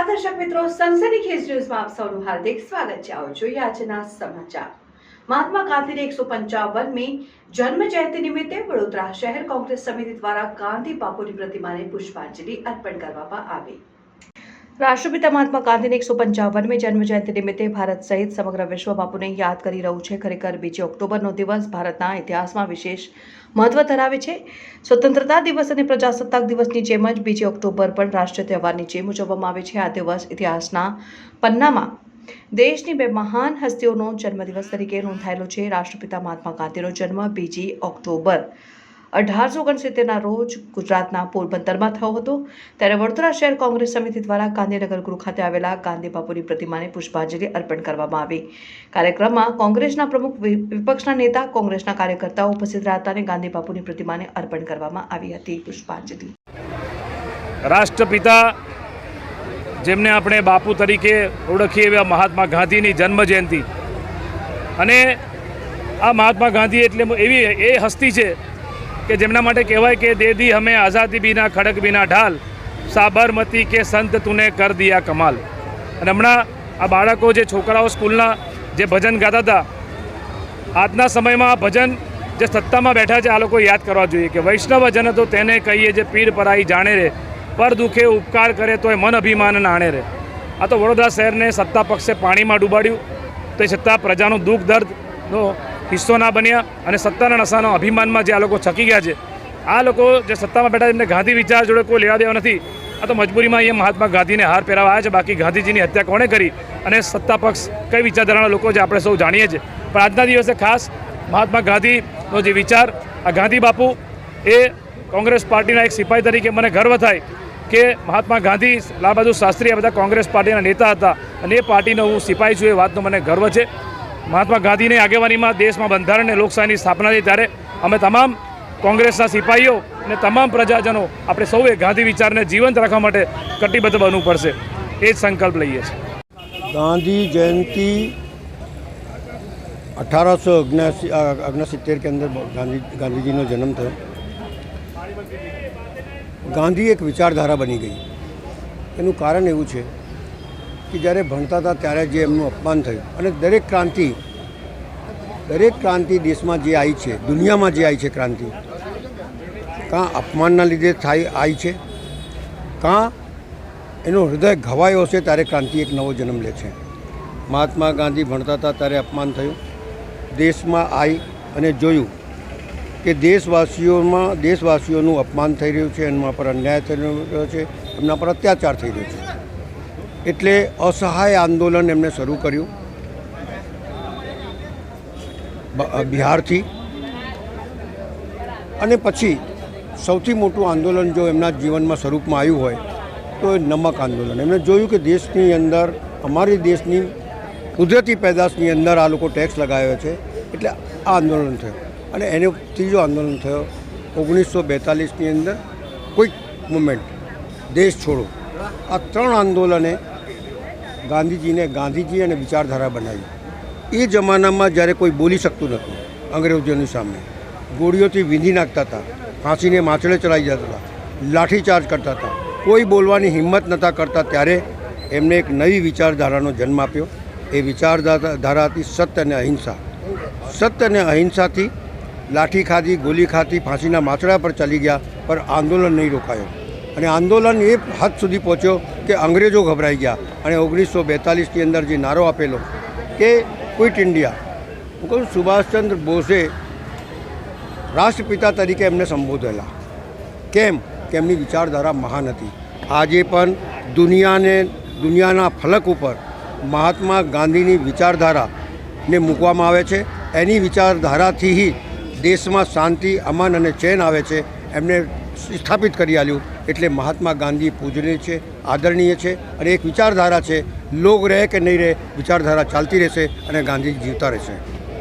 નમસ્કાર દર્શક મિત્રો, સનસનીખેજ ન્યૂઝમાં આપ સૌનું હાર્દિક સ્વાગત છે। આવો જોઈએ આજના સમાચાર। મહાત્મા ગાંધીની 155મી જન્મ જયંતિ નિમિત્તે વડોદરા શહેર કોંગ્રેસ સમિતિ દ્વારા ગાંધી બાપુની પ્રતિમાને પુષ્પાંજલિ અર્પણ કરવામાં આવી। રાષ્ટ્રપિતા મહાત્મા ગાંધીની 155મી જન્મ જયંતિ નિમિત્તે ભારત સહિત સમગ્ર વિશ્વ બાપુને યાદ કરી રહ્યું છે। ખરેખર 2 ઓક્ટોબરનો દિવસ ભારતના ઇતિહાસમાં વિશેષ મહત્વ ધરાવે છે। સ્વતંત્રતા દિવસ અને પ્રજાસત્તાક દિવસની જેમ જ 2 ઓક્ટોબર પણ રાષ્ટ્રીય તહેવારની જેમ ઉજવવામાં આવે છે। આ દિવસ ઇતિહાસના પન્નામાં દેશની 2 મહાન હસ્તીઓનો જન્મદિવસ તરીકે નોંધાયેલો છે। રાષ્ટ્રપિતા મહાત્મા ગાંધીનો જન્મ 2 ઓક્ટોબર 1869ના રોજ ગુજરાતના પોરબંદરમાં થયો હતો। ત્યારે વડોદરા શહેર કોંગ્રેસ સમિતિ દ્વારા ગાંધીનગર ગૃહ ખાતે આવેલા ગાંધી બાપુની પ્રતિમાને પુષ્પાંજલિ અર્પણ કરવામાં આવી। કાર્યક્રમમાં કોંગ્રેસના પ્રમુખ, વિપક્ષના નેતા, કોંગ્રેસના કાર્યકર્તાઓ ઉપસ્થિત રહ્યા હતા અને ગાંધી બાપુની પ્રતિમાને અર્પણ કરવામાં આવી હતી પુષ્પાંજલિ। રાષ્ટ્રપિતા જેમને આપણે બાપુ તરીકે ઓળખીએ એવા મહાત્મા ગાંધીની જન્મ જયંતિ, અને આ મહાત્મા ગાંધી એટલે એવી એ હસ્તી છે કે જેમના માટે કહેવાય કે દે દી હમે આઝાદી બીના ખડક બીના ઢાલ, સાબરમતી કે સંત તુને કર દિયા કમાલ। અને હમણાં આ બાળકો, જે છોકરાઓ સ્કૂલના જે ભજન ગાતા હતા, આજના સમયમાં આ ભજન જે સત્તામાં બેઠા છે આ લોકો યાદ કરવા જોઈએ કે વૈષ્ણવ જન તો તેને કહીએ જે પીર પરાઈ જાણે રે, પર દુખે ઉપકાર કરે તોય મન અભિમાન નાણે રે। આ તો વડોદરા શહેરને સત્તા પક્ષે પાણીમાં ડૂબાડ્યું, તે છતાં પ્રજાનું દુઃખ દર્દનો હિસ્સો ના બન્યા અને સત્તાના નશાના અભિમાનમાં જે આ લોકો છકી ગયા છે, આ લોકો જે સત્તામાં બેઠા એમને ગાંધી વિચાર જોડે કોઈ લેવા દેવા નથી। આ તો મજબૂરીમાં અહીંયા મહાત્મા ગાંધીને હાર પહેરાવા આવ્યા છે। બાકી ગાંધીજીની હત્યા કોણે કરી અને સત્તા પક્ષ કઈ વિચારધારાના લોકો છે આપણે સૌ જાણીએ છીએ। પણ આજના દિવસે ખાસ મહાત્મા ગાંધીનો જે વિચાર, આ ગાંધી બાપુ એ કોંગ્રેસ પાર્ટીના એક સિપાહી તરીકે મને ગર્વ થાય કે મહાત્મા ગાંધી, લાલ બહાદુર શાસ્ત્રી આ બધા કોંગ્રેસ પાર્ટીના નેતા હતા અને એ પાર્ટીનો હું સિપાહી છું, એ વાતનો મને ગર્વ છે। મહાત્મા ગાંધીની આગેવાનીમાં દેશમાં બંધારણ અને લોકશાહીની સ્થાપના થઈ, ત્યારે અમે તમામ કોંગ્રેસના સિપાહીઓ અને તમામ પ્રજાજનો આપણે સૌએ ગાંધી વિચારને જીવંત રાખવા માટે કટિબદ્ધ બનવું પડશે, એ જ સંકલ્પ લઈએ છીએ। गांधी जयंती 1869 के अंदर गांधी जी નો जन्म થયો। ગાંધી એક વિચારધારા બની ગઈ। એનું કારણ એવું છે કે જ્યારે ભણતા હતા ત્યારે જે એમનું અપમાન થયું, અને દરેક ક્રાંતિ દેશમાં જે આવી છે, દુનિયામાં જે આવી છે ક્રાંતિ, કાં અપમાનના લીધે આવી છે, કાં એનો હૃદય ઘવાયો છે ત્યારે ક્રાંતિ એક નવો જન્મ લે છે। મહાત્મા ગાંધી ભણતા હતા ત્યારે અપમાન થયું, દેશમાં આવી અને જોયું કે દેશવાસીઓનું અપમાન થઈ રહ્યું છે, એમના પર અન્યાય થઈ રહ્યો છે, એમના પર અત્યાચાર થઈ રહ્યો છે। એટલે અસહાય આંદોલન એમણે શરૂ કર્યું બિહારથી, અને પછી સૌથી મોટું આંદોલન જો એમના જીવનમાં સ્વરૂપમાં આવ્યું હોય તો એ નમક આંદોલન। એમણે જોયું કે દેશની અંદર, અમારી દેશની કુદરતી પેદાશની અંદર આ લોકો ટેક્સ લગાવ્યો છે, એટલે આ આંદોલન થયું। અને એને ત્રીજો આંદોલન થયો 1942ની અંદર ક્વિક મુવમેન્ટ, દેશ છોડો। આ 3 આંદોલને ગાંધીજી અને વિચારધારા બનાવી। એ જમાનામાં જ્યારે કોઈ બોલી શકતું નહોતું અંગ્રેજોની સામે, ગોળીઓથી વીંધી નાખતા હતા, ફાંસીને માછડે ચડાવી જતા હતા, લાઠીચાર્જ કરતા હતા, કોઈ બોલવાની હિંમત નહોતા કરતા, ત્યારે એમને એક નવી વિચારધારાનો જન્મ આપ્યો। એ વિચારધારા હતી સત્ય અને અહિંસા। સત્ય અને અહિંસાથી લાઠી ખાધી, ગોલી ખાધી, ફાંસીના માછડા પર ચાલી ગયા, પર આંદોલન નહીં રોકાયો। અને આંદોલન એ હદ સુધી પહોંચ્યો કે અંગ્રેજો ગભરાઈ ગયા, અને 1942ની અંદર જે નારો આપેલો કે ક્વિટ ઇન્ડિયા, હું કહું સુભાષચંદ્ર બોઝે રાષ્ટ્રપિતા તરીકે એમને સંબોધેલા। કેમ કે એમની વિચારધારા મહાન હતી। આજે પણ દુનિયાના ફલક ઉપર મહાત્મા ગાંધીની વિચારધારાને મૂકવામાં આવે છે। એની વિચારધારાથી દેશમાં શાંતિ, અમન અને ચેન આવે છે, એમને સ્થાપિત કરી આલ્યું। એટલે મહાત્મા ગાંધી પૂજનીય છે, આદરણીય છે, અને એક વિચારધારા છે। લોગ રહે કે નહીં રહે, વિચારધારા ચાલતી રહેશે અને ગાંધી જીવતા રહેશે।